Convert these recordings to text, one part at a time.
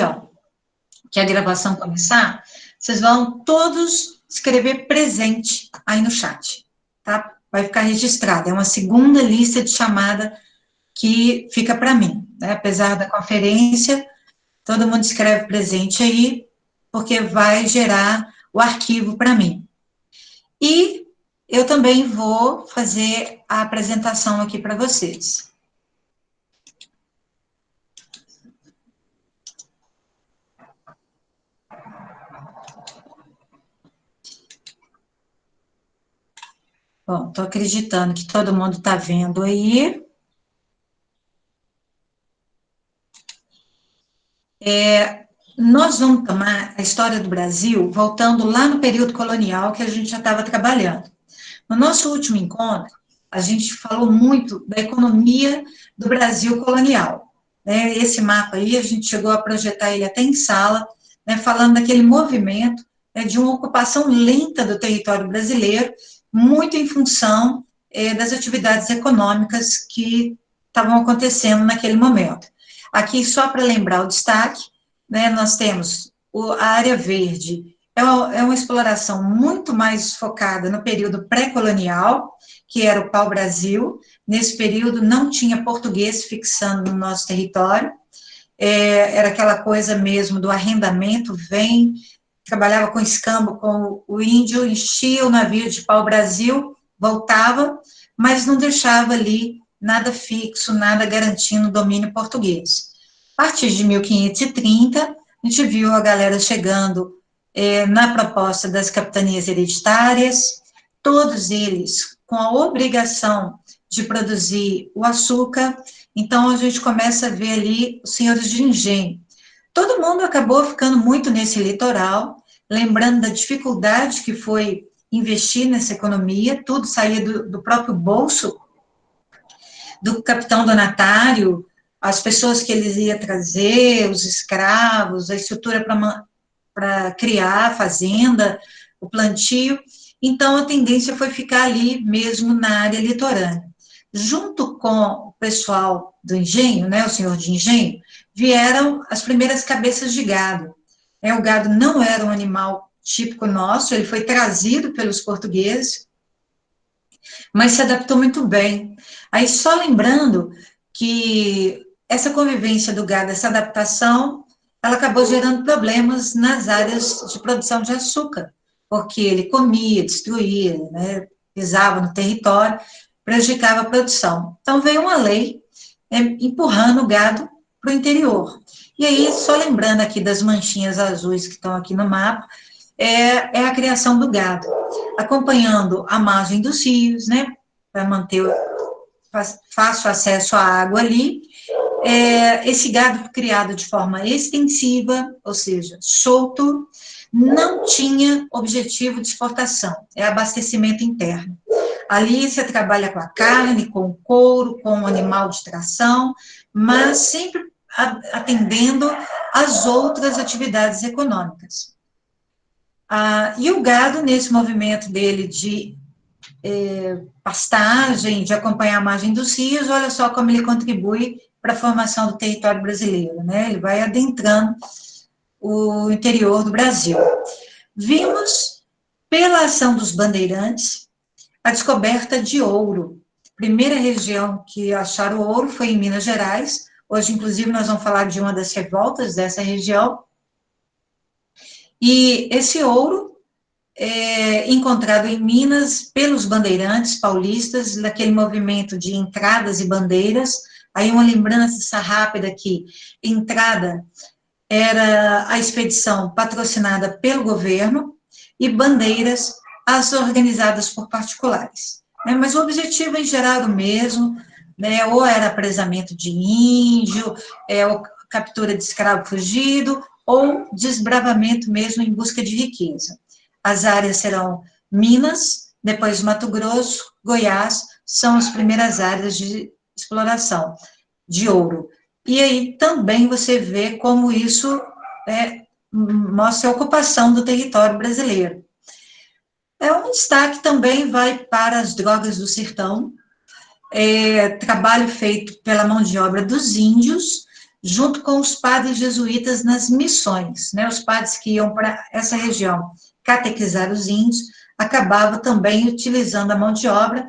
ó, que a gravação começar, vocês vão todos escrever presente aí no chat, tá? Vai ficar registrado, é uma segunda lista de chamada que fica para mim, né? Apesar da conferência, todo mundo escreve presente aí, porque vai gerar o arquivo para mim. E eu também vou fazer a apresentação aqui para vocês. Bom, estou acreditando que todo mundo está vendo aí. Nós vamos tomar a história do Brasil voltando lá no período colonial que a gente já estava trabalhando. No nosso último encontro, a gente falou muito da economia do Brasil colonial. Né? Esse mapa aí, a gente chegou a projetar ele até em sala, né, falando daquele movimento, né, de uma ocupação lenta do território brasileiro, muito em função das atividades econômicas que estavam acontecendo naquele momento. Aqui, só para lembrar o destaque, né, nós temos a área verde, é uma exploração muito mais focada no período pré-colonial, que era o pau-brasil. Nesse período não tinha português fixando no nosso território, era aquela coisa mesmo do arrendamento, trabalhava com escambo com o índio, enchia o navio de pau-brasil, voltava, mas não deixava ali nada fixo, nada garantindo o domínio português. A partir de 1530, a gente viu a galera chegando na proposta das capitanias hereditárias, todos eles com a obrigação de produzir o açúcar. Então, a gente começa a ver ali os senhores de engenho. Todo mundo acabou ficando muito nesse litoral, lembrando da dificuldade que foi investir nessa economia, tudo saía do próprio bolso do capitão donatário, as pessoas que eles iam trazer, os escravos, a estrutura para criar a fazenda, o plantio. Então, a tendência foi ficar ali mesmo na área litorânea. Junto com o pessoal do engenho, né, o senhor de engenho, vieram as primeiras cabeças de gado. O gado não era um animal típico nosso, ele foi trazido pelos portugueses, mas se adaptou muito bem. Aí, só lembrando que essa convivência do gado, essa adaptação, ela acabou gerando problemas nas áreas de produção de açúcar, porque ele comia, destruía, né, pisava no território, prejudicava a produção. Então, veio uma lei empurrando o gado para o interior. E aí, só lembrando aqui das manchinhas azuis que estão aqui no mapa, é a criação do gado, acompanhando a margem dos rios, né, para manter fácil acesso à água ali. Esse gado criado de forma extensiva, ou seja, solto, não tinha objetivo de exportação, é abastecimento interno. Ali você trabalha com a carne, com o couro, com o animal de tração, mas sempre atendendo às outras atividades econômicas. E o gado, nesse movimento dele de pastagem, de acompanhar a margem dos rios, olha só como ele contribui para a formação do território brasileiro, né? Ele vai adentrando o interior do Brasil. Vimos, pela ação dos bandeirantes, a descoberta de ouro. A primeira região que acharam ouro foi em Minas Gerais. Hoje, inclusive, nós vamos falar de uma das revoltas dessa região. E esse ouro encontrado em Minas pelos bandeirantes paulistas, daquele movimento de entradas e bandeiras. Aí uma lembrança rápida aqui, entrada era a expedição patrocinada pelo governo e bandeiras as organizadas por particulares. Mas o objetivo em geral era o mesmo, né, ou era apresamento de índio, ou captura de escravo fugido, ou desbravamento mesmo em busca de riqueza. As áreas serão Minas, depois Mato Grosso, Goiás, são as primeiras áreas de exploração de ouro. E aí também você vê como isso mostra a ocupação do território brasileiro. Um destaque também vai para as drogas do sertão, trabalho feito pela mão de obra dos índios, junto com os padres jesuítas nas missões, né? Os padres que iam para essa região catequizar os índios, acabavam também utilizando a mão de obra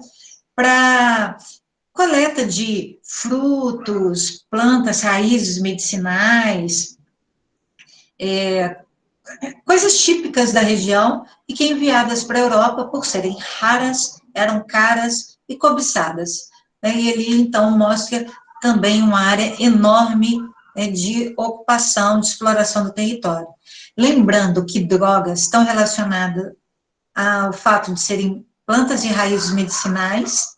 para coleta de frutos, plantas, raízes medicinais, coisas típicas da região e que enviadas para a Europa, por serem raras, eram caras e cobiçadas. E ele, então, mostra também uma área enorme de ocupação, de exploração do território. Lembrando que drogas estão relacionadas ao fato de serem plantas e raízes medicinais,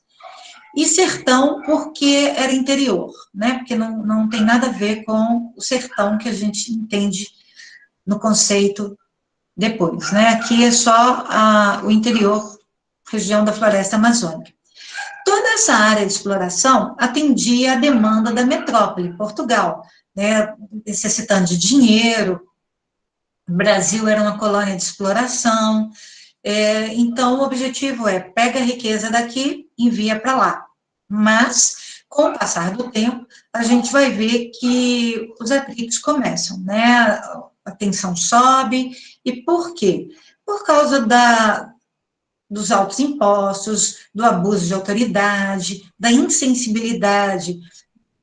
e sertão porque era interior, né? Porque não tem nada a ver com o sertão que a gente entende no conceito depois, né? Aqui é só o interior, região da floresta amazônica. Toda essa área de exploração atendia a demanda da metrópole, Portugal, né? Necessitando de dinheiro, o Brasil era uma colônia de exploração, então o objetivo é pega a riqueza daqui, envia para lá. Mas, com o passar do tempo, a gente vai ver que os atritos começam, né? A tensão sobe, e por quê? Por causa dos altos impostos, do abuso de autoridade, da insensibilidade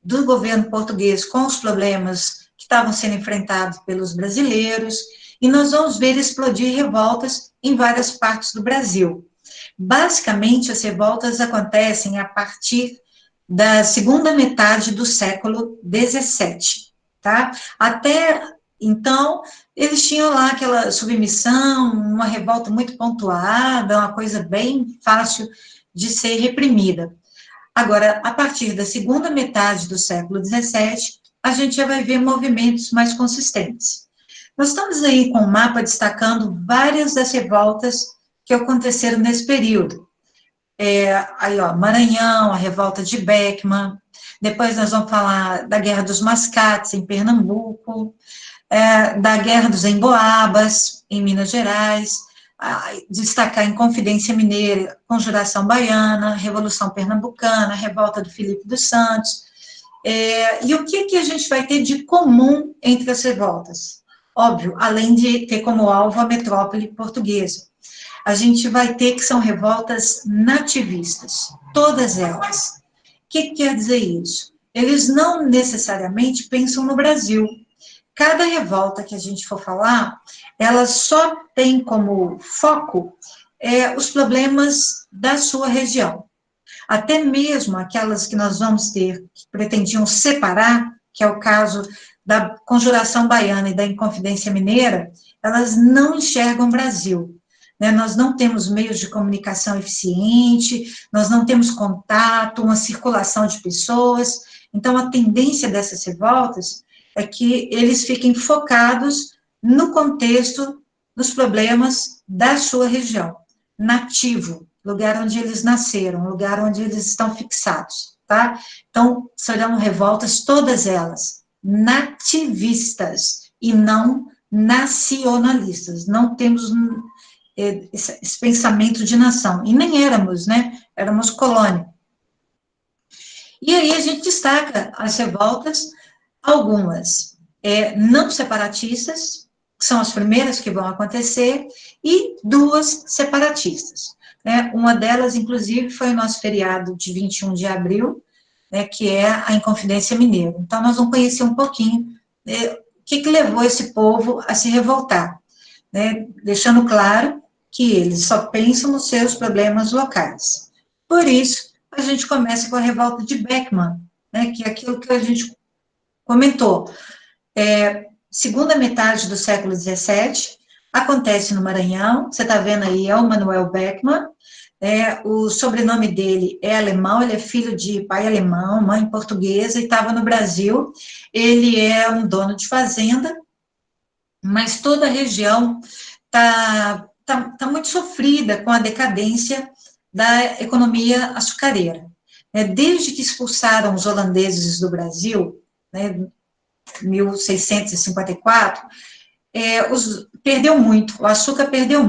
do governo português com os problemas que estavam sendo enfrentados pelos brasileiros, e nós vamos ver explodir revoltas em várias partes do Brasil. Basicamente, as revoltas acontecem a partir da segunda metade do século XVII, tá? Até então, eles tinham lá aquela submissão, uma revolta muito pontuada, uma coisa bem fácil de ser reprimida. Agora, a partir da segunda metade do século XVII, a gente já vai ver movimentos mais consistentes. Nós estamos aí com um mapa destacando várias das revoltas que aconteceram nesse período. Aí, ó, Maranhão, a revolta de Beckman, depois nós vamos falar da Guerra dos Mascates, em Pernambuco, da Guerra dos Emboabas, em Minas Gerais, destacar Inconfidência Mineira, Conjuração Baiana, Revolução Pernambucana, Revolta do Filipe dos Santos, e o que a gente vai ter de comum entre as revoltas? Óbvio, além de ter como alvo a metrópole portuguesa, a gente vai ter que são revoltas nativistas, todas elas. O que quer dizer isso? Eles não necessariamente pensam no Brasil. Cada revolta que a gente for falar, ela só tem como foco os problemas da sua região. Até mesmo aquelas que nós vamos ter, que pretendiam separar, que é o caso da Conjuração Baiana e da Inconfidência Mineira, elas não enxergam o Brasil. Né? Nós não temos meios de comunicação eficiente, nós não temos contato, uma circulação de pessoas, então a tendência dessas revoltas é que eles fiquem focados no contexto dos problemas da sua região, nativo, lugar onde eles nasceram, lugar onde eles estão fixados, tá? Então, serão revoltas, todas elas, nativistas e não nacionalistas. Não temos esse pensamento de nação, e nem éramos, né? Éramos colônia. E aí a gente destaca as revoltas, algumas não separatistas, que são as primeiras que vão acontecer, e duas separatistas. Né? Uma delas, inclusive, foi o nosso feriado de 21 de abril, né, que é a Inconfidência Mineira. Então, nós vamos conhecer um pouquinho o que levou esse povo a se revoltar, né? Deixando claro que eles só pensam nos seus problemas locais. Por isso, a gente começa com a revolta de Beckman, né, que é aquilo que a gente comentou. Segunda metade do século XVII, acontece no Maranhão, você está vendo aí, é o Manuel Beckman, o sobrenome dele é alemão, ele é filho de pai alemão, mãe portuguesa, e estava no Brasil. Ele é um dono de fazenda, mas toda a região está muito sofrida com a decadência da economia açucareira. Desde que expulsaram os holandeses do Brasil, né, 1654, perdeu muito, o açúcar perdeu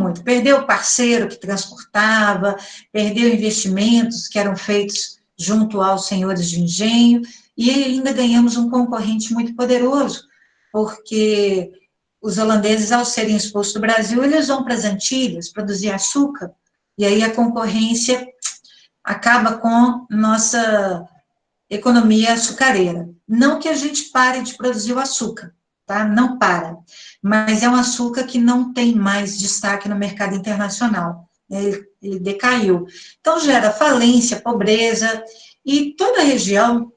o parceiro que transportava, perdeu investimentos que eram feitos junto aos senhores de engenho, e ainda ganhamos um concorrente muito poderoso, porque os holandeses, ao serem expulsos do Brasil, eles vão para as Antilhas produzir açúcar, e aí a concorrência acaba com nossa economia açucareira. Não que a gente pare de produzir o açúcar, tá? Não para. Mas é um açúcar que não tem mais destaque no mercado internacional. Ele decaiu. Então, gera falência, pobreza, e toda a região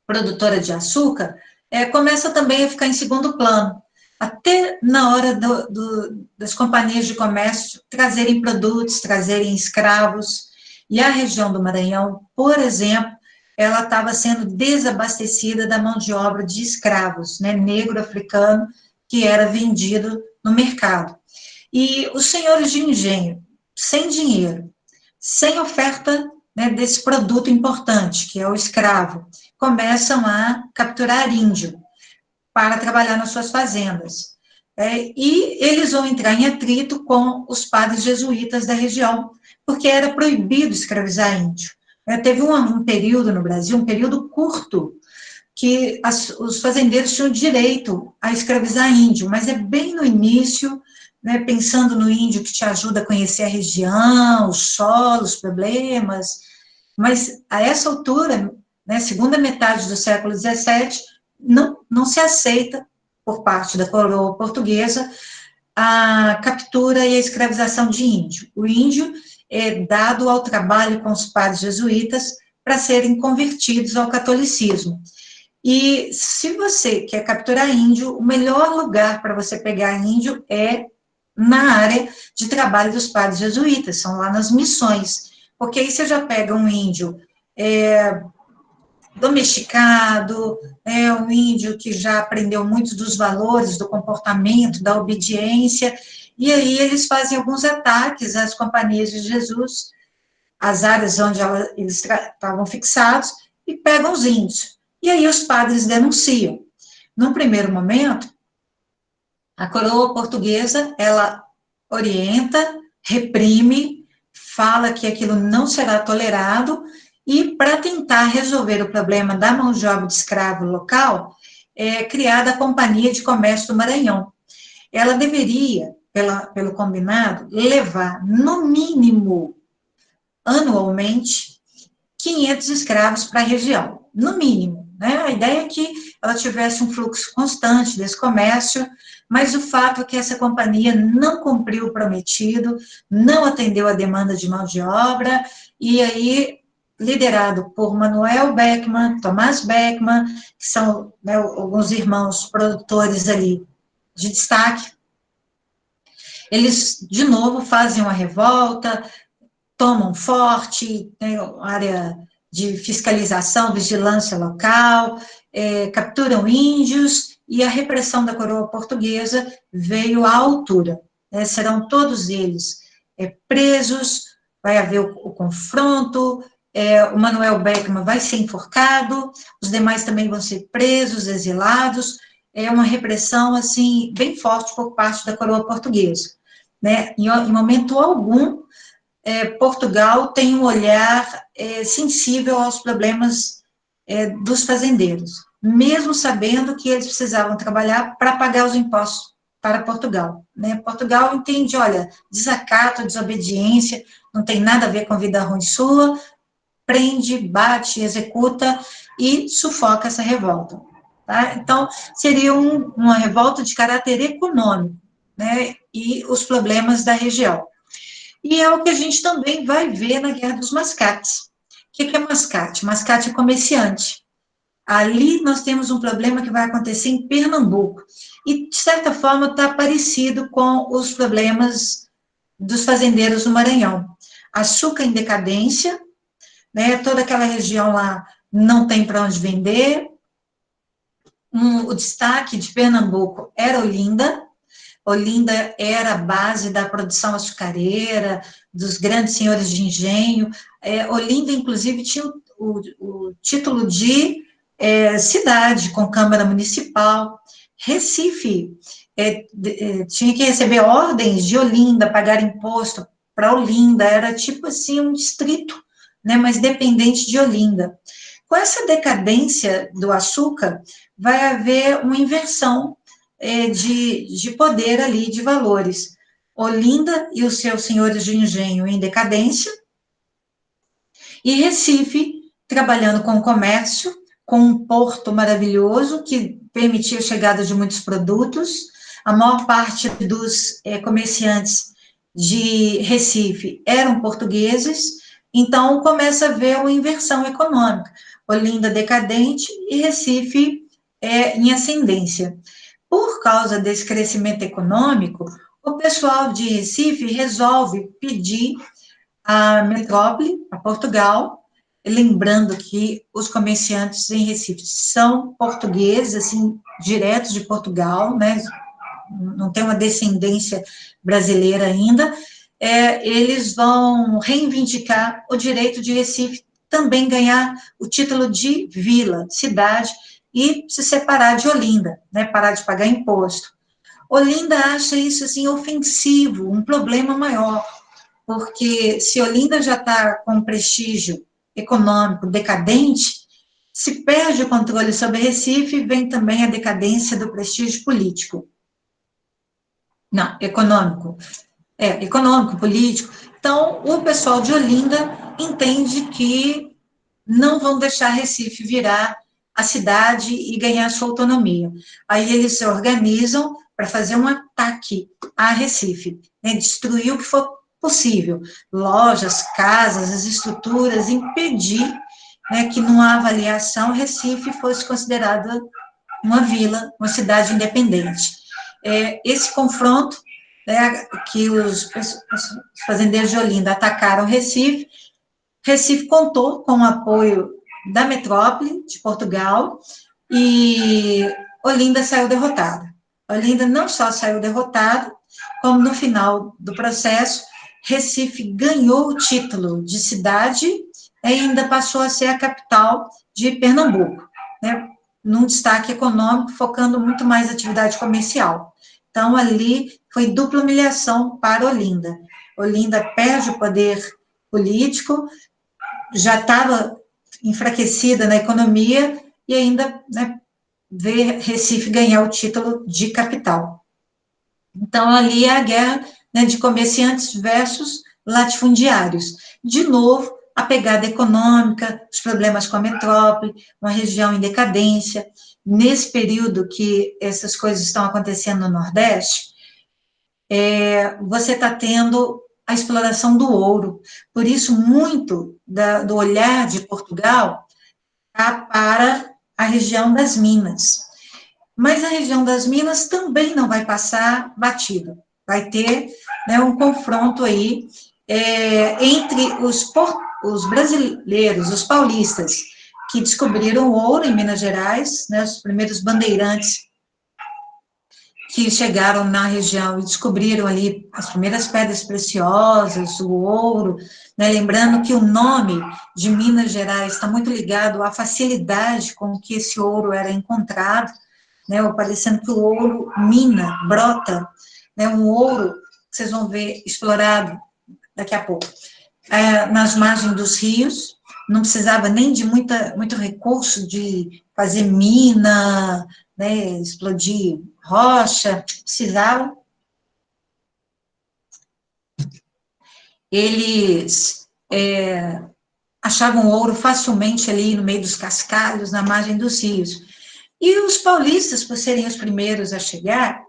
produtora de açúcar começa também a ficar em segundo plano. Até na hora das companhias de comércio trazerem produtos, trazerem escravos. E a região do Maranhão, por exemplo, ela estava sendo desabastecida da mão de obra de escravos, né, negro africano, que era vendido no mercado. E os senhores de engenho, sem dinheiro, sem oferta, né, desse produto importante, que é o escravo, começam a capturar índio para trabalhar nas suas fazendas. E eles vão entrar em atrito com os padres jesuítas da região, porque era proibido escravizar índio. Teve um período no Brasil, um período curto, que os fazendeiros tinham direito a escravizar índio, mas é bem no início, né, pensando no índio que te ajuda a conhecer a região, o solo, os problemas, mas a essa altura, né, segunda metade do século XVII, não se aceita, por parte da coroa portuguesa, a captura e a escravização de índio. O índio é dado ao trabalho com os padres jesuítas para serem convertidos ao catolicismo. E se você quer capturar índio, o melhor lugar para você pegar índio é na área de trabalho dos padres jesuítas, são lá nas missões, porque aí você já pega um índio domesticado, um índio que já aprendeu muitos dos valores do comportamento, da obediência, e aí eles fazem alguns ataques às companhias de Jesus, às áreas onde eles estavam fixados, e pegam os índios. E aí os padres denunciam. Num primeiro momento, a coroa portuguesa, ela orienta, reprime, fala que aquilo não será tolerado, e para tentar resolver o problema da mão de obra de escravo local, é criada a Companhia de Comércio do Maranhão. Ela deveria, pelo combinado, levar, no mínimo, anualmente, 500 escravos para a região, no mínimo, né? A ideia é que ela tivesse um fluxo constante desse comércio, mas o fato é que essa companhia não cumpriu o prometido, não atendeu a demanda de mão de obra, e aí, liderado por Manuel Beckmann, Tomás Beckmann, que são, né, alguns irmãos produtores ali de destaque, eles, de novo, fazem uma revolta, tomam forte, tem área de fiscalização, vigilância local, capturam índios, e a repressão da coroa portuguesa veio à altura. Serão todos eles presos, vai haver o confronto, o Manuel Beckmann vai ser enforcado, os demais também vão ser presos, exilados, é uma repressão, assim, bem forte por parte da coroa portuguesa, né? Em momento algum, Portugal tem um olhar sensível aos problemas dos fazendeiros, mesmo sabendo que eles precisavam trabalhar para pagar os impostos para Portugal, né? Portugal entende, olha, desacato, desobediência, não tem nada a ver com vida ruim sua, prende, bate, executa e sufoca essa revolta, tá? Então, seria uma revolta de caráter econômico, né? E os problemas da região. E é o que a gente também vai ver na Guerra dos Mascates. O que é mascate? Mascate é comerciante. Ali nós temos um problema que vai acontecer em Pernambuco. E, de certa forma, está parecido com os problemas dos fazendeiros no Maranhão. Açúcar em decadência, né? Toda aquela região lá não tem para onde vender. O destaque de Pernambuco era Olinda. Olinda era a base da produção açucareira, dos grandes senhores de engenho. Olinda, inclusive, tinha o título de cidade, com Câmara Municipal. Recife tinha que receber ordens de Olinda, pagar imposto para Olinda, era tipo assim um distrito, né, mas dependente de Olinda. Com essa decadência do açúcar, vai haver uma inversão de poder ali, de valores. Olinda e os seus senhores de engenho em decadência, e Recife trabalhando com comércio, com um porto maravilhoso que permitia a chegada de muitos produtos. A maior parte dos comerciantes de Recife eram portugueses, então começa a haver uma inversão econômica. Olinda decadente e Recife em ascendência. Por causa desse crescimento econômico, o pessoal de Recife resolve pedir à metrópole, a Portugal, lembrando que os comerciantes em Recife são portugueses, assim, diretos de Portugal, né, não tem uma descendência brasileira ainda, eles vão reivindicar o direito de Recife também ganhar o título de vila, cidade, e se separar de Olinda, né, parar de pagar imposto. Olinda acha isso, assim, ofensivo, um problema maior, porque se Olinda já está com prestígio econômico decadente, se perde o controle sobre Recife, vem também a decadência do prestígio político. Não, econômico. Econômico, político. Então, o pessoal de Olinda entende que não vão deixar Recife virar a cidade e ganhar sua autonomia. Aí eles se organizam para fazer um ataque a Recife, né, destruir o que for possível, lojas, casas, as estruturas, impedir, né, que numa avaliação Recife fosse considerada uma vila, uma cidade independente. Esse confronto, né, que os fazendeiros de Olinda atacaram Recife, Recife contou com o apoio da metrópole de Portugal e Olinda saiu derrotada. Olinda não só saiu derrotada, como no final do processo, Recife ganhou o título de cidade e ainda passou a ser a capital de Pernambuco, né, num destaque econômico, focando muito mais na atividade comercial. Então, ali foi dupla humilhação para Olinda. Olinda perde o poder político, já estava enfraquecida na economia e ainda, né, ver Recife ganhar o título de capital. Então, ali é a guerra, né, de comerciantes versus latifundiários. De novo, a pegada econômica, os problemas com a metrópole, uma região em decadência. Nesse período que essas coisas estão acontecendo no Nordeste, você está tendo a exploração do ouro. Por isso, muito do olhar de Portugal está para a região das Minas. Mas a região das Minas também não vai passar batida. Vai ter, né, um confronto aí entre os brasileiros, os paulistas, que descobriram o ouro em Minas Gerais, né, os primeiros bandeirantes que chegaram na região e descobriram ali as primeiras pedras preciosas, o ouro, né, lembrando que o nome de Minas Gerais está muito ligado à facilidade com que esse ouro era encontrado, né, parecendo que o ouro mina, brota, né, um ouro que vocês vão ver explorado daqui a pouco, nas margens dos rios, não precisava nem de muito recurso de fazer mina, né, explodir rocha, precisava. Eles achavam ouro facilmente ali no meio dos cascalhos, na margem dos rios. E os paulistas, por serem os primeiros a chegar,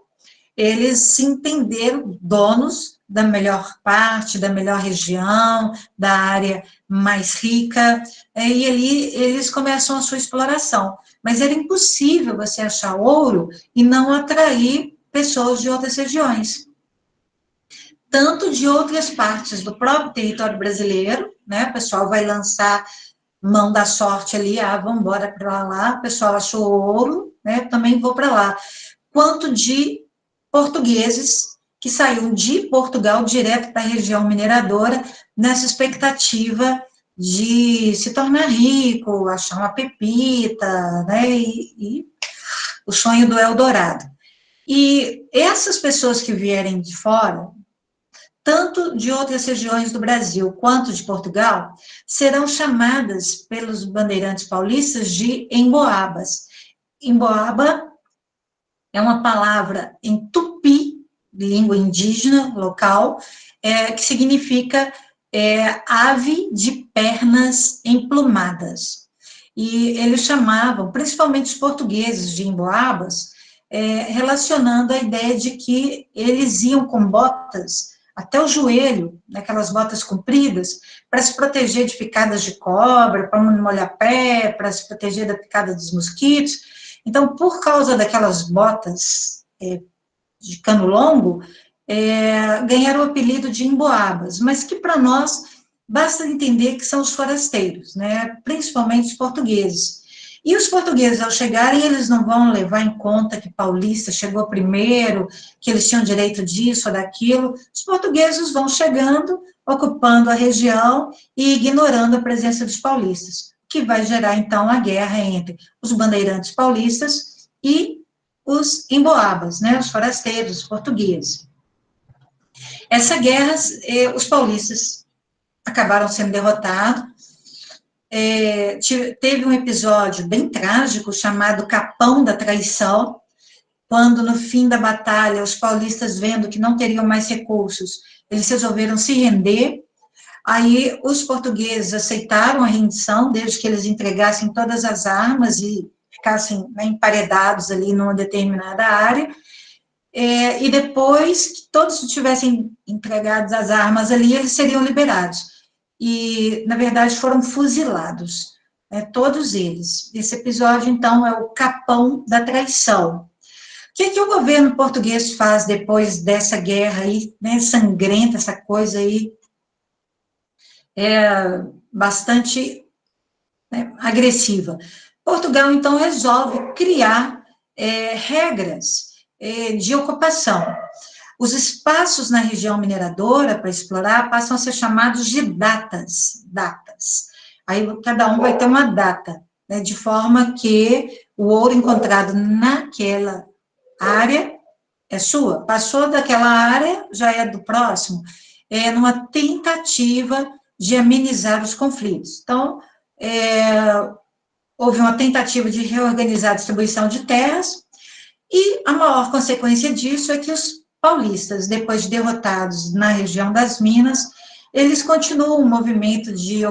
eles se entenderam donos da melhor parte, da melhor região, da área mais rica, e ali eles começam a sua exploração. Mas era impossível você achar ouro e não atrair pessoas de outras regiões, tanto de outras partes do próprio território brasileiro, né? O pessoal vai lançar mão da sorte ali, vamos embora para lá, o pessoal achou ouro, né? Também vou para lá. Quanto de portugueses que saíram de Portugal direto para a região mineradora, nessa expectativa de se tornar rico, achar uma pepita, né, e o sonho do Eldorado. E essas pessoas que vierem de fora tanto de outras regiões do Brasil quanto de Portugal, serão chamadas pelos bandeirantes paulistas de emboabas. Emboaba é uma palavra em tupi, língua indígena local, que significa ave de pernas emplumadas. E eles chamavam, principalmente os portugueses, de emboabas, relacionando a ideia de que eles iam com botas até o joelho, naquelas botas compridas, para se proteger de picadas de cobra, para não molhar pé, para se proteger da picada dos mosquitos. Então, por causa daquelas botas de cano longo, ganharam o apelido de emboabas, mas que para nós basta entender que são os forasteiros, né, principalmente os portugueses. E os portugueses, ao chegarem, eles não vão levar em conta que paulista chegou primeiro, que eles tinham direito disso ou daquilo. Os portugueses vão chegando, ocupando a região e ignorando a presença dos paulistas, que vai gerar, então, a guerra entre os bandeirantes paulistas e os emboabas, né, os forasteiros, os portugueses. Essa guerra, os paulistas acabaram sendo derrotados. Teve um episódio bem trágico chamado Capão da Traição, quando no fim da batalha os paulistas, vendo que não teriam mais recursos, eles resolveram se render. Aí os portugueses aceitaram a rendição, desde que eles entregassem todas as armas e ficassem, né, emparedados ali numa determinada área, e depois que todos tivessem entregado as armas ali, eles seriam liberados. E, na verdade, foram fuzilados, né, todos eles. Esse episódio, então, é o Capão da Traição. O que o governo português faz depois dessa guerra aí, né, sangrenta, essa coisa aí, bastante, né, agressiva? Portugal, então, resolve criar regras de ocupação. Os espaços na região mineradora para explorar passam a ser chamados de datas. Aí cada um vai ter uma data, né, de forma que o ouro encontrado naquela área é sua. Passou daquela área, já é do próximo. Numa tentativa de amenizar os conflitos. Então, houve uma tentativa de reorganizar a distribuição de terras, e a maior consequência disso é que os paulistas, depois de derrotados na região das Minas, eles continuam o movimento de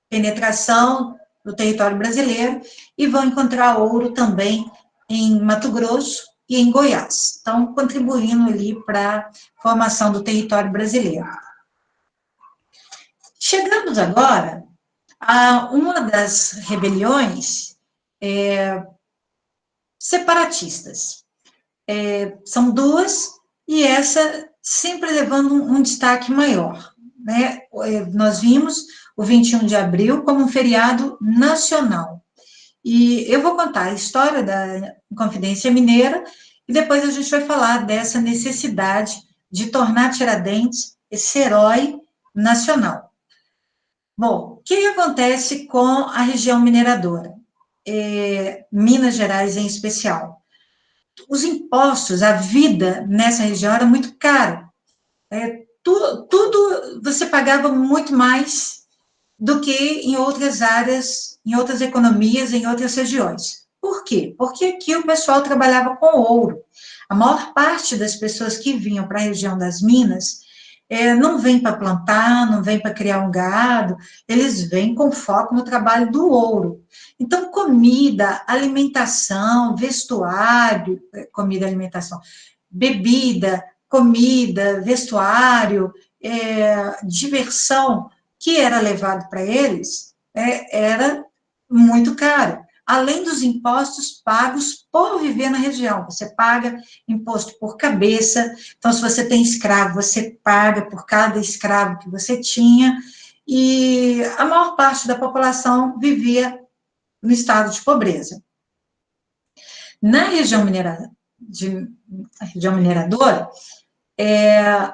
penetração no território brasileiro e vão encontrar ouro também em Mato Grosso e em Goiás. Então, contribuindo ali para a formação do território brasileiro. Chegamos agora a uma das rebeliões separatistas. São duas, e essa sempre levando um destaque maior, né? Nós vimos o 21 de abril como um feriado nacional. E eu vou contar a história da Inconfidência Mineira, e depois a gente vai falar dessa necessidade de tornar Tiradentes esse herói nacional. Bom, o que acontece com a região mineradora? Minas Gerais em especial. Os impostos, a vida nessa região era muito cara. Tudo você pagava muito mais do que em outras áreas, em outras economias, em outras regiões. Por quê? Porque aqui o pessoal trabalhava com ouro. A maior parte das pessoas que vinham para a região das Minas não vem para plantar, não vem para criar um gado, eles vêm com foco no trabalho do ouro. Então, comida, alimentação, vestuário, comida, alimentação, bebida, comida, vestuário, diversão, que era levado para eles, era muito caro. Além dos impostos pagos por viver na região. Você paga imposto por cabeça, então, se você tem escravo, você paga por cada escravo que você tinha, e a maior parte da população vivia no estado de pobreza. Na região mineradora,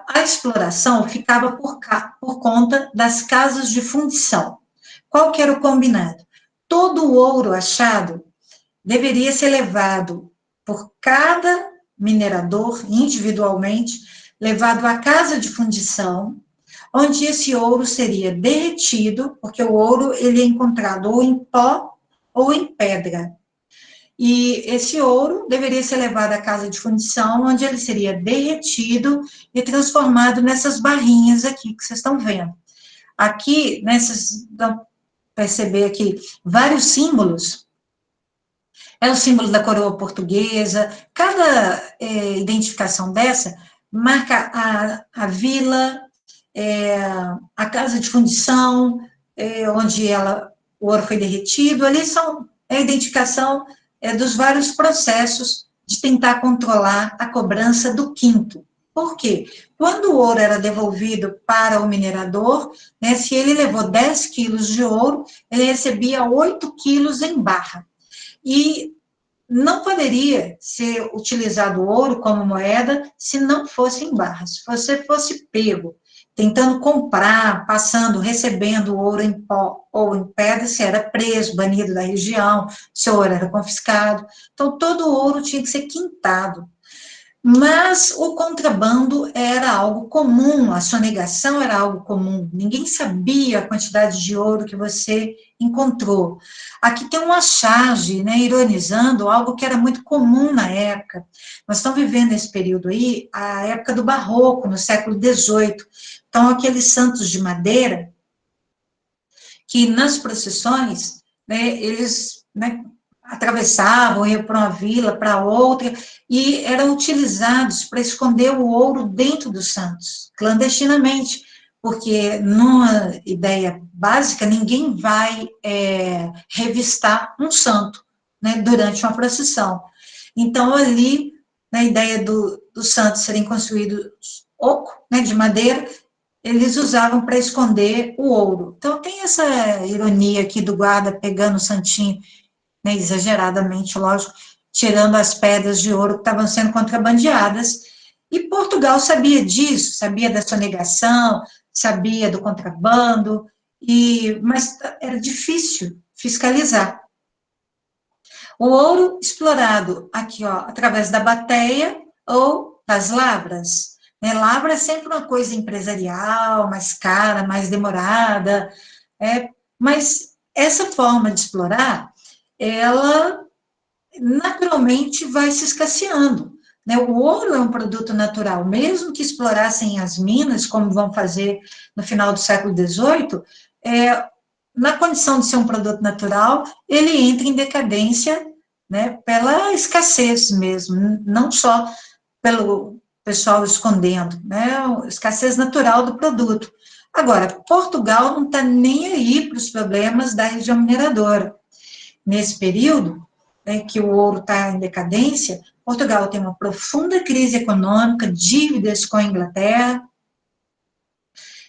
a exploração ficava por conta das casas de fundição. Qual que era o combinado? Todo o ouro achado deveria ser levado por cada minerador individualmente levado à casa de fundição, onde esse ouro seria derretido, porque o ouro ele é encontrado ou em pó ou em pedra. E esse ouro deveria ser levado à casa de fundição, onde ele seria derretido e transformado nessas barrinhas aqui que vocês estão vendo. Aqui, nessas, vão perceber aqui vários símbolos. É o símbolo da coroa portuguesa. Cada identificação dessa marca a vila, a casa de fundição, onde o ouro foi derretido. Ali são a identificação dos vários processos de tentar controlar a cobrança do quinto. Por quê? Quando o ouro era devolvido para o minerador, né, se ele levou 10 quilos de ouro, ele recebia 8 quilos em barra. E não poderia ser utilizado o ouro como moeda se não fosse em barra. Se você fosse pego tentando comprar, passando, recebendo ouro em pó ou em pedra, você era preso, banido da região, seu ouro era confiscado. Então, todo o ouro tinha que ser quintado. Mas o contrabando era algo comum, a sonegação era algo comum, ninguém sabia a quantidade de ouro que você encontrou. Aqui tem uma charge, né, ironizando algo que era muito comum na época. Nós estamos vivendo esse período aí, a época do Barroco, no século XVIII. Então, aqueles santos de madeira, que nas procissões, né, eles, né, atravessavam, iam para uma vila, para outra, e eram utilizados para esconder o ouro dentro dos santos, clandestinamente, porque numa ideia básica, ninguém vai revistar um santo, né, durante uma procissão. Então, ali, na ideia dos santos serem construídos oco, né, de madeira, eles usavam para esconder o ouro. Então, tem essa ironia aqui do guarda pegando o santinho, né, exageradamente, lógico, tirando as pedras de ouro que estavam sendo contrabandeadas. E Portugal sabia disso, sabia da sonegação, sabia do contrabando, mas era difícil fiscalizar. O ouro explorado aqui, ó, através da bateia ou das lavras. Né? Lavra é sempre uma coisa empresarial, mais cara, mais demorada, mas essa forma de explorar, ela naturalmente vai se escasseando. Né? O ouro é um produto natural, mesmo que explorassem as minas, como vão fazer no final do século XVIII, na condição de ser um produto natural, ele entra em decadência, né, pela escassez mesmo, não só pelo pessoal escondendo, né, a escassez natural do produto. Agora, Portugal não está nem aí para os problemas da região mineradora. Nesse período, né, que o ouro está em decadência, Portugal tem uma profunda crise econômica, dívidas com a Inglaterra,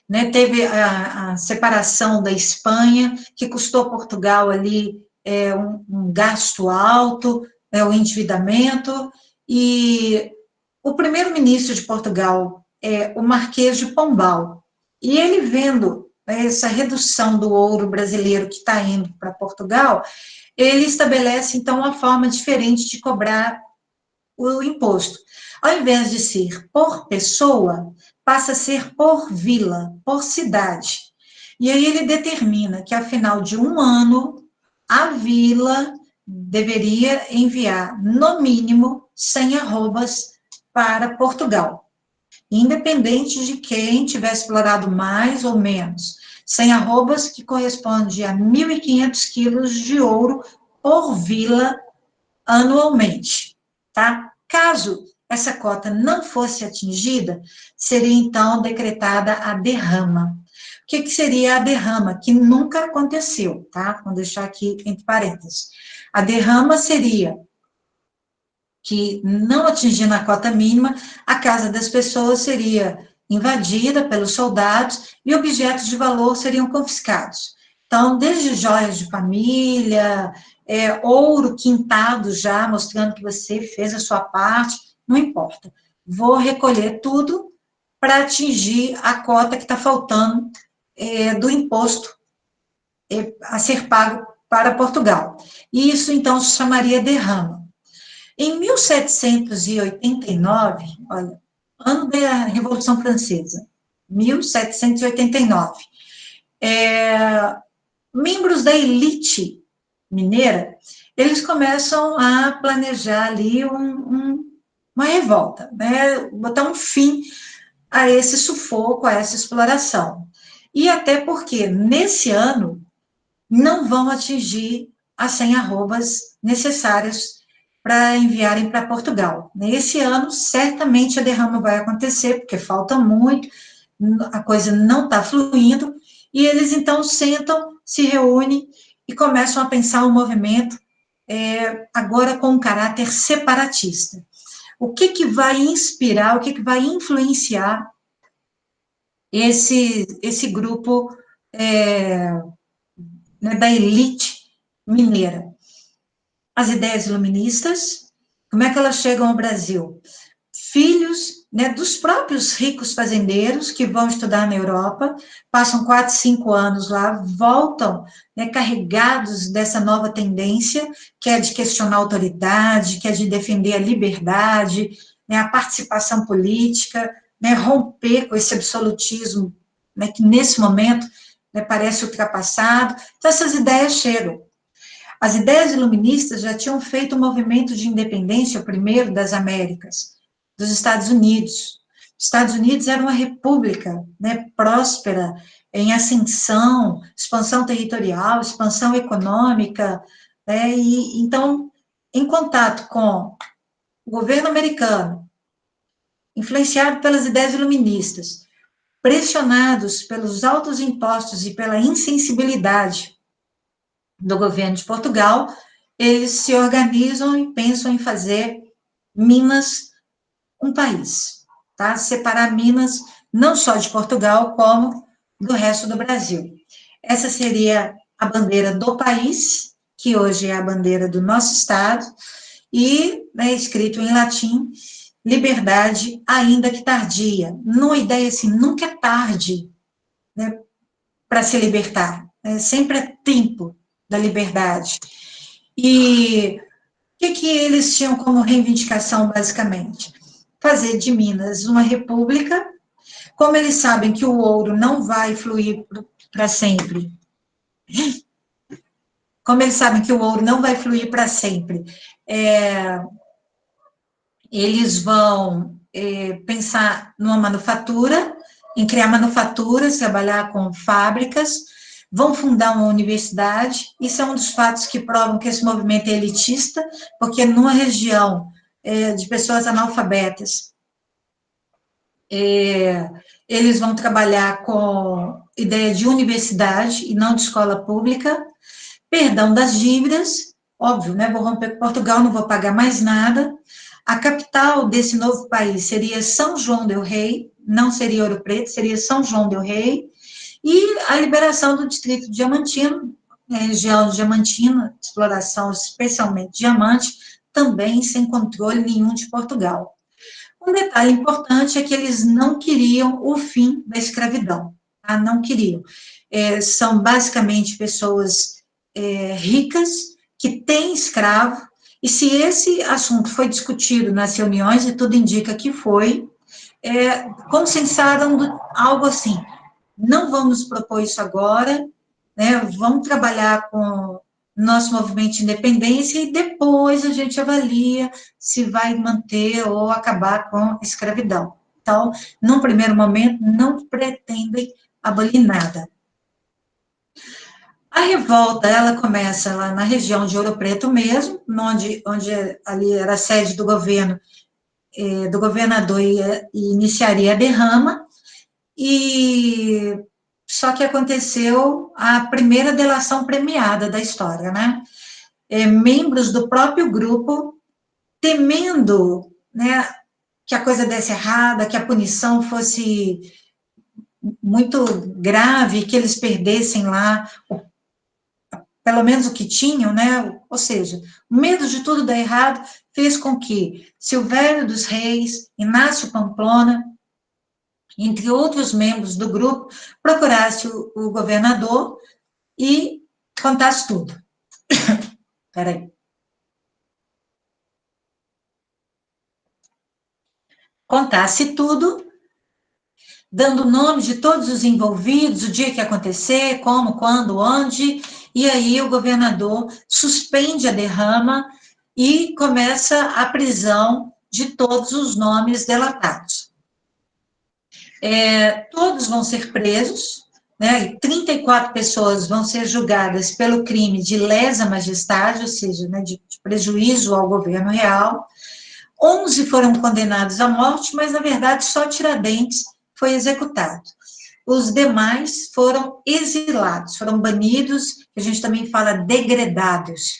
né, teve a separação da Espanha, que custou a Portugal ali um gasto alto, o endividamento, e o primeiro-ministro de Portugal é o Marquês de Pombal, e ele vendo essa redução do ouro brasileiro que está indo para Portugal, ele estabelece, então, uma forma diferente de cobrar o imposto. Ao invés de ser por pessoa, passa a ser por vila, por cidade. E aí ele determina que, ao final de um ano, a vila deveria enviar, no mínimo, 100 arrobas para Portugal, independente de quem tiver explorado mais ou menos. 100 arrobas, que corresponde a 1.500 quilos de ouro por vila anualmente, tá? Caso essa cota não fosse atingida, seria então decretada a derrama. O que seria a derrama? Que nunca aconteceu, tá? Vou deixar aqui entre parênteses. A derrama seria que, não atingindo a cota mínima, a casa das pessoas seria invadida pelos soldados e objetos de valor seriam confiscados. Então, desde joias de família, ouro quintado já, mostrando que você fez a sua parte, não importa. Vou recolher tudo para atingir a cota que está faltando do imposto a ser pago para Portugal. Isso, então, se chamaria derrama. Em 1789, olha, ano da Revolução Francesa, 1789. Membros da elite mineira, eles começam a planejar ali uma revolta, né? Botar um fim a esse sufoco, a essa exploração. E até porque, nesse ano, não vão atingir as 100 arrobas necessárias para enviarem para Portugal. Nesse ano, certamente a derrama vai acontecer, porque falta muito, a coisa não está fluindo, e eles então sentam, se reúnem e começam a pensar um movimento agora com um caráter separatista. O que, que vai inspirar, o que, que vai influenciar esse grupo né, da elite mineira? As ideias iluministas, como é que elas chegam ao Brasil? Filhos, né, dos próprios ricos fazendeiros que vão estudar na Europa, passam 4, 5 anos lá, voltam, né, carregados dessa nova tendência, que é de questionar a autoridade, que é de defender a liberdade, né, a participação política, né, romper com esse absolutismo, né, que nesse momento, né, parece ultrapassado. Então, essas ideias chegam. As ideias iluministas já tinham feito o movimento de independência, o primeiro das Américas, dos Estados Unidos. Os Estados Unidos era uma república, né, próspera, em ascensão, expansão territorial, expansão econômica, né, e então, em contato com o governo americano, influenciado pelas ideias iluministas, pressionados pelos altos impostos e pela insensibilidade do governo de Portugal, eles se organizam e pensam em fazer Minas um país, tá? Separar Minas não só de Portugal, como do resto do Brasil. Essa seria a bandeira do país, que hoje é a bandeira do nosso estado, e é escrito em latim, liberdade, ainda que tardia. Numa ideia assim, nunca é tarde, né, para se libertar, sempre é tempo da liberdade. E que eles tinham como reivindicação, basicamente? Fazer de Minas uma república, como eles sabem que o ouro não vai fluir para sempre, como eles sabem que o ouro não vai fluir para sempre, eles vão pensar numa manufatura, em criar manufaturas, trabalhar com fábricas, vão fundar uma universidade. Isso é um dos fatos que provam que esse movimento é elitista, porque numa região de pessoas analfabetas, eles vão trabalhar com ideia de universidade e não de escola pública, perdão das dívidas, óbvio, né? Vou romper com Portugal, não vou pagar mais nada. A capital desse novo país seria São João del Rei, não seria Ouro Preto, seria São João del Rei, e a liberação do distrito diamantino, região diamantina, exploração especialmente diamante, também sem controle nenhum de Portugal. Um detalhe importante é que eles não queriam o fim da escravidão, tá? Não queriam. São basicamente pessoas ricas que têm escravo, e se esse assunto foi discutido nas reuniões, e tudo indica que foi, consensaram algo assim, não vamos propor isso agora, né, vamos trabalhar com nosso movimento de independência e depois a gente avalia se vai manter ou acabar com a escravidão. Então, num primeiro momento, não pretendem abolir nada. A revolta, ela começa lá na região de Ouro Preto mesmo, onde ali era a sede do governo, do governador, e iniciaria a derrama, e só que aconteceu a primeira delação premiada da história, né? Membros do próprio grupo, temendo, né, que a coisa desse errada, que a punição fosse muito grave, que eles perdessem lá pelo menos o que tinham, né? Ou seja, o medo de tudo dar errado fez com que Silvério dos Reis, Inácio Pamplona, entre outros membros do grupo, procurasse o governador e contasse tudo. Peraí. contasse tudo, dando o nome de todos os envolvidos, o dia que ia acontecer, como, quando, onde, e aí o governador suspende a derrama e começa a prisão de todos os nomes delatados. Todos vão ser presos, né, e 34 pessoas vão ser julgadas pelo crime de lesa majestade, ou seja, né, de prejuízo ao governo real. 11 foram condenados à morte, mas, na verdade, só Tiradentes foi executado. Os demais foram exilados, foram banidos, a gente também fala degredados,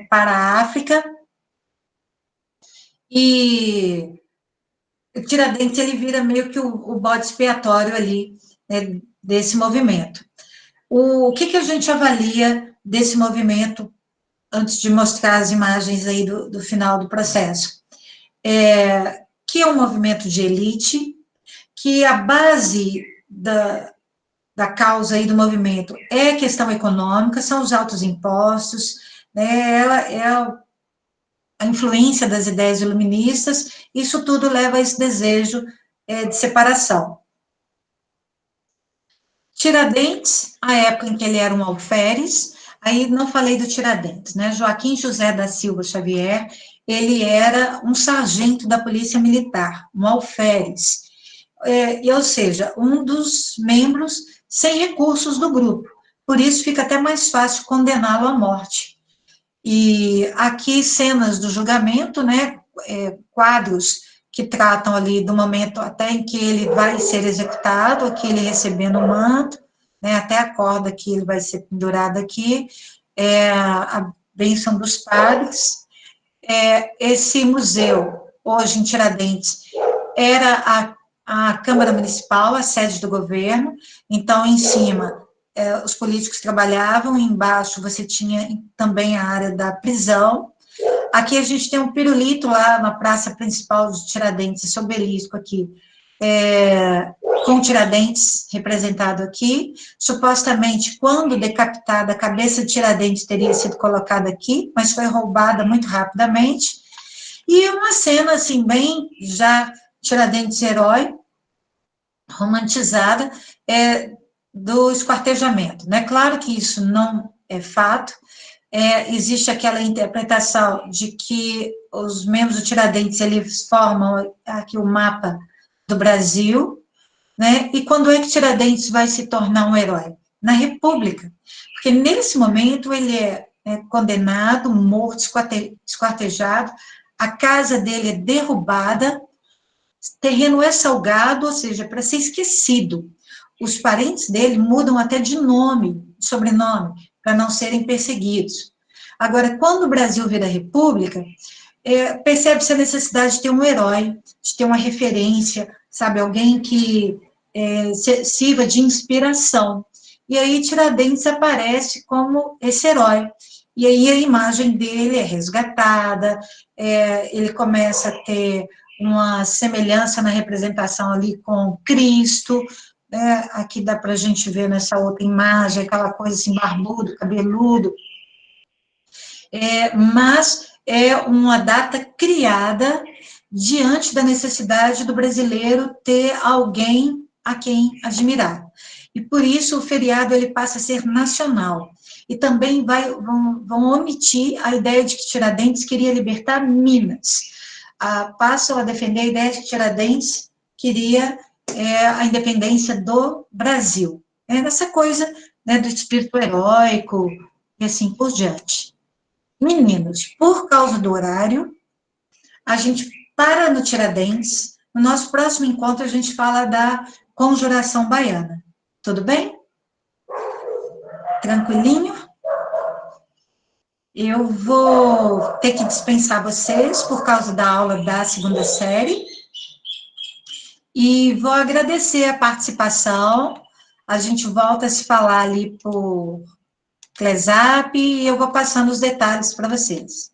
para a África. E Tiradentes, ele vira meio que o bode expiatório ali, né, desse movimento. O que a gente avalia desse movimento, antes de mostrar as imagens aí do final do processo? Que é um movimento de elite, que a base da causa aí do movimento é a questão econômica, são os altos impostos, né, a influência das ideias iluministas, isso tudo leva a esse desejo de separação. Tiradentes, a época em que ele era um alferes, aí não falei do Tiradentes, né, Joaquim José da Silva Xavier, ele era um sargento da Polícia Militar, um alferes, ou seja, um dos membros sem recursos do grupo, por isso fica até mais fácil condená-lo à morte. E aqui cenas do julgamento, né, quadros que tratam ali do momento até em que ele vai ser executado, aqui ele recebendo o manto, né, até a corda que ele vai ser pendurado aqui, a bênção dos padres. Esse museu, hoje em Tiradentes, era a Câmara Municipal, a sede do governo, então, em cima, os políticos trabalhavam, embaixo você tinha também a área da prisão. Aqui a gente tem um pirulito lá na praça principal de Tiradentes, esse obelisco aqui, com Tiradentes representado aqui. Supostamente, quando decapitada, a cabeça de Tiradentes teria sido colocada aqui, mas foi roubada muito rapidamente. E uma cena, assim, bem já Tiradentes herói, romantizada, do esquartejamento, né? Claro que isso não é fato, existe aquela interpretação de que os membros do Tiradentes, eles formam aqui o mapa do Brasil, né? E quando é que Tiradentes vai se tornar um herói? Na República, porque nesse momento ele é condenado, morto, esquartejado, a casa dele é derrubada, terreno é salgado, ou seja, para ser esquecido. Os parentes dele mudam até de nome, de sobrenome, para não serem perseguidos. Agora, quando o Brasil vira república, percebe-se a necessidade de ter um herói, de ter uma referência, sabe, alguém que sirva de inspiração. E aí Tiradentes aparece como esse herói. E aí a imagem dele é resgatada, ele começa a ter uma semelhança na representação ali com Cristo, né? Aqui dá para a gente ver nessa outra imagem, aquela coisa assim, barbudo, cabeludo, mas é uma data criada diante da necessidade do brasileiro ter alguém a quem admirar. E por isso o feriado ele passa a ser nacional. E também vão omitir a ideia de que Tiradentes queria libertar Minas. Passam a defender a ideia de que Tiradentes queria a independência do Brasil. Essa coisa, né, do espírito heróico e assim por diante. Meninos, por causa do horário, a gente para no Tiradentes. No nosso próximo encontro, a gente fala da Conjuração Baiana. Tudo bem? Tranquilinho? Eu vou ter que dispensar vocês por causa da aula da segunda série. E vou agradecer a participação. A gente volta a se falar ali por WhatsApp e eu vou passando os detalhes para vocês.